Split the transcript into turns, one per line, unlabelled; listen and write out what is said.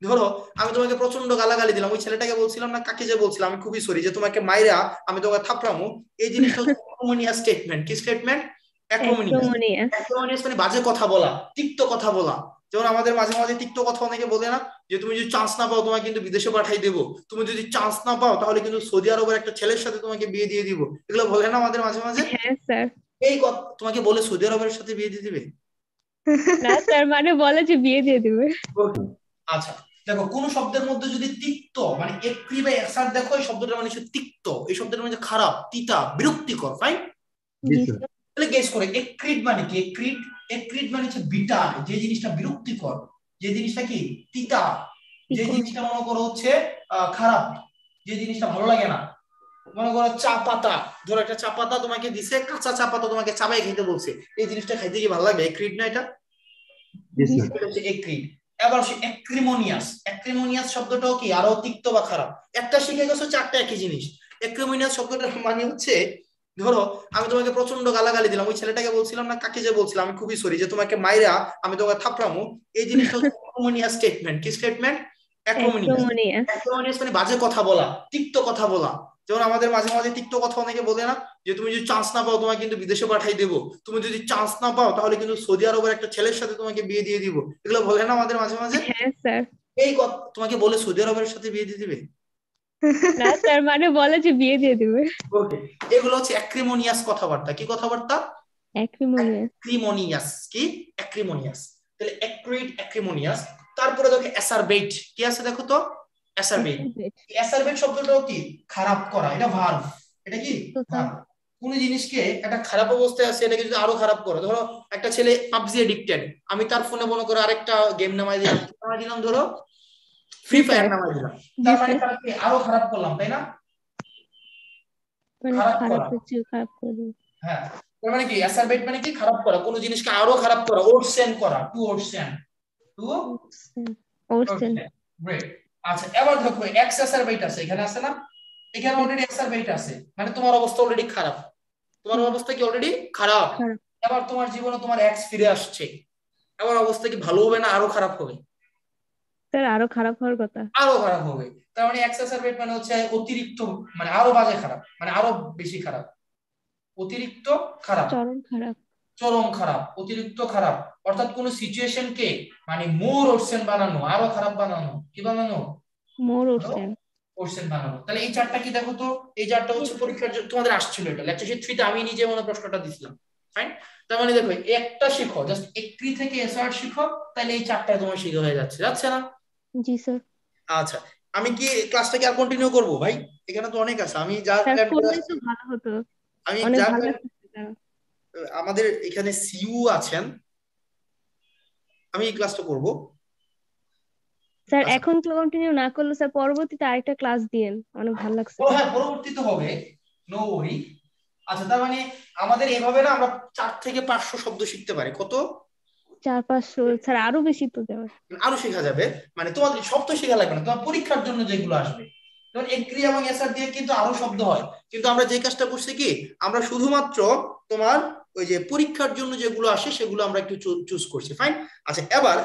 ধরো আমি তোমাকে প্রচন্ড গালাগালি দিলাম, ওই ছেলেটাকে বলছিলাম না, কাকে যে বলছিলাম, আমি খুবই সরি, যে তোমাকে মাইরা আমি তোমাকে থাপড়ামু, এই জিনিসটা হচ্ছে অ্যাক্রোনিয়াস স্টেটমেন্ট। কি স্টেটমেন্ট? অ্যাক্রোনিয়াস।
অ্যাক্রোমোনিয়াস।
অ্যাক্রোনিয়াস মানে বাজে কথা বলা, তিক্ত কথা বলা। যেমন আমাদের মাঝে মাঝে তিক্ত কথা অনেকে বলে না, যে তুমি যদি চান্স না পাও তোমাকে কিন্তু বিদেশে পাঠাই দেবো, তুমি যদি চান্স না পাও তাহলে কিন্তু সৌদি আরবের একটা ছেলের সাথে তোমাকে বিয়ে দিয়ে দিব, এগুলো বলে না আমাদের মাঝে মাঝে।
হ্যাঁ স্যার।
এই কথা তোমাকে বলে সৌদি আরবের সাথে বিয়ে দিয়ে দিবে?
না স্যার, মানে বলে যে বিয়ে দিয়ে দিবে।
Okay. আচ্ছা, দেখো কোন শব্দের মধ্যে যদি তিক্ত মানে একরি বা একসার, দেখো এই শব্দটা মানে হচ্ছে তিক্ত, এই শব্দটা মানে হচ্ছে খারাপ, তিতা, বিরক্তিকর, ফাইন।
জি স্যার।
তাহলে গেস করে এক্রিড মানে কি? এক্রিড, এক্রিড মানে হচ্ছে বিটার, যে জিনিসটা বিরক্তিকর, যে জিনিসটা কি তিতা, যে
তিকোন।
জিনিসটা মনে করো হচ্ছে খারাপ, যে জিনিসটা ভালো লাগে না। মনে করো চা পাতা, ধরো একটা চা পাতা তোমাকে দিছে, কাঁচা চা পাতা তোমাকে চাবাই খেতে বলছে, এই জিনিসটা খাইতে কি ভালো লাগবে? এক্রিড না এটা?
জি স্যার।
এটা হচ্ছে এক্রিড। এবার হচ্ছে অ্যাক্রিমোনিয়াস। অ্যাক্রিমোনিয়াস শব্দটাও কি আরো তিক্ত বা খারাপ। একটা শিখে গেছো, চারটা একই জিনিস। অ্যাক্রিমোনিয়াস শব্দটার মানে হচ্ছে, ধরো আমি তোমাকে প্রচন্ড গালাগালি দিলাম, ওই ছেলেটাকে বলছিলাম না, কাকে যে বলছিলাম, আমি খুবই সরি, যে তোমাকে মাইরা আমি তোমাকে থাপড়ামু, এই জিনিসটা হচ্ছে অ্যাক্রোনিয়াস স্টেটমেন্ট। কি স্টেটমেন্ট? অ্যাক্রোনিয়াস।
অ্যাক্রোমোনিয়াস।
অ্যাক্রোনিয়াস মানে বাজে কথা বলা, তিক্ত কথা বলা। যেমন আমাদের মাঝে মাঝে তিক্ত কথা অনেকে বলে না, যে তুমি যদি চান্স না পাও তোমাকে কিন্তু বিদেশে পাঠাই দেবো, তুমি যদি চান্স না পাও তাহলে কিন্তু সৌদি আরবের একটা ছেলের সাথে তোমাকে বিয়ে দিয়ে দিব, এগুলো বলে না আমাদের মাঝে মাঝে।
হ্যাঁ স্যার।
এই কথা তোমাকে বলে সৌদি আরবের সাথে বিয়ে দিয়ে দিবে?
না স্যার, মানে বলে যে বিয়ে দিয়ে দিবে।
ওকে, এগুলো হচ্ছে অ্যাক্রিমোনিয়াস কথাবার্তা। কি কথাবার্তা?
অ্যাক্রিমোনিয়াস।
অ্যাক্রিমোনিয়াস। কি? অ্যাক্রিমোনিয়াস। তাহলে অ্যাক্রিড, অ্যাক্রিমোনিয়াস। তারপরে দেখো অ্যাসারবেট, কি আছে দেখো তো? অ্যাসারবেট।
অ্যাসারবেট।
অ্যাসারবেট শব্দটাও কি খারাপ করা, এটা ভার্ব। এটা কি
তো স্যার।
ভার্ব। কোন জিনিসকে একটা খারাপ অবস্থায় আছে এটাকে যদি আরো খারাপ করো, ধরো একটা ছেলে পাবজি এডিক্টেড, আমি তার ফোনে মনে করো আরেকটা গেম নামাই দিলাম, কি নামাই দিলাম, ধরো ফ্রি
ফ্রি
ফায়ার
ফায়ার।
নামাই দিলাম,
জি
তার মানে
স্যার।
তাকে আরো খারাপ করলাম, তাই না?
মানে
খারাপ
খারাপ
করা।
হচ্ছে, খারাপ করে দিবে।
হ্যাঁ, তার মানে কি অ্যাসারবেট মানে কি খারাপ করা, কোন জিনিসকে আরো খারাপ করা, ওরসেন করা, টু ওরসেন, টু
ওরসেন। ওরসেন।
ওরসেন। গ্রেট। আচ্ছা, এবার দেখো এক্স অ্যাসারবেট আছে, এখানে আছে না? এখানে অলরেডি অ্যাসারবেট আছে, মানে তোমার অবস্থা অলরেডি খারাপ, তোমার
হুম।
অবস্থা কি অলরেডি খারাপ।
খারাপ।
এবার তোমার জীবনে তোমার এক্স ফিরে আসছে, এবার অবস্থা কি ভালো হবে না আরো খারাপ হবে?
স্যার, আরো খারাপ হওয়ার কথা।
আরো খারাপ হবে। তার মানে এক্সাসারবেট মানে হচ্ছে অতিরিক্ত, মানে আরো বাজে খারাপ, মানে আরো বেশি খারাপ, অতিরিক্ত খারাপ,
চরম খারাপ।
চরম খারাপ, অতিরিক্ত খারাপ। অর্থাৎ কোন সিচুয়েশনকে মানে মোর ওরসেন বানানো, আরো খারাপ বানানো, কি বানানো?
মোর
আরো
ওরসেন।
ওরসেন বানানো। তাহলে এই চারটা কি দেখো তো? এই চারটা হচ্ছে পরীক্ষার জন্য তোমাদের আসছিল, এটা লেকচার শীট 3 তে আমি নিজে মনে প্রশ্নটা দিছিলাম, ফাইন। তার মানে দেখো একটা শিখো, জাস্ট একটি থেকে এসআর শিখো, তাহলে এই চারটায় তোমার শিখে হয়ে যাচ্ছে, যাচ্ছে না?
জি স্যার।
আচ্ছা, আমি কি ক্লাসটাকে আর কন্টিনিউ করবো ভাই? এখানে তো অনেক আছে, আমি যা
স্যার,
প্ল্যান করে
করলেই তো
আসছি,
ভালো হতো।
আমি
অনেক
যা
ভালো
plan-
লাগতেছে স্যার।
আমাদের এখানে সিইউ আছেন, আমি এই ক্লাসটা করব।
স্যার,
আচ্ছা,
এখন তো কন্টিনিউ না করলে স্যার পরবর্তীতে আরেকটা ক্লাস দিয়েন, অনেক ভালো লাগছে।
ও হ্যাঁ, পরবর্তীতে হবে, নো ওয়ারি। আচ্ছা, তার মানে আমাদের এভাবে না আমরা 4 থেকে 500 শব্দ শিখতে পারি, কত?
400-500 স্যার, আরো বেশি তো যাবে।
আরো শেখা যাবে। মানে তোমাদের সব তো শেখা লাগবে না, তোমার পরীক্ষার জন্য যেগুলো আসবে, যেমন এগ্রি এবং এসার দিয়ে কিন্তু আরো শব্দ হয়। কিন্তু আমরা যে কাজটা করছি কি, আমরা শুধুমাত্র তোমার ওই যে পরীক্ষার জন্য যেগুলো আসে সেগুলো আমরা একটু চুজ করছি, ফাইন। আচ্ছা, এবার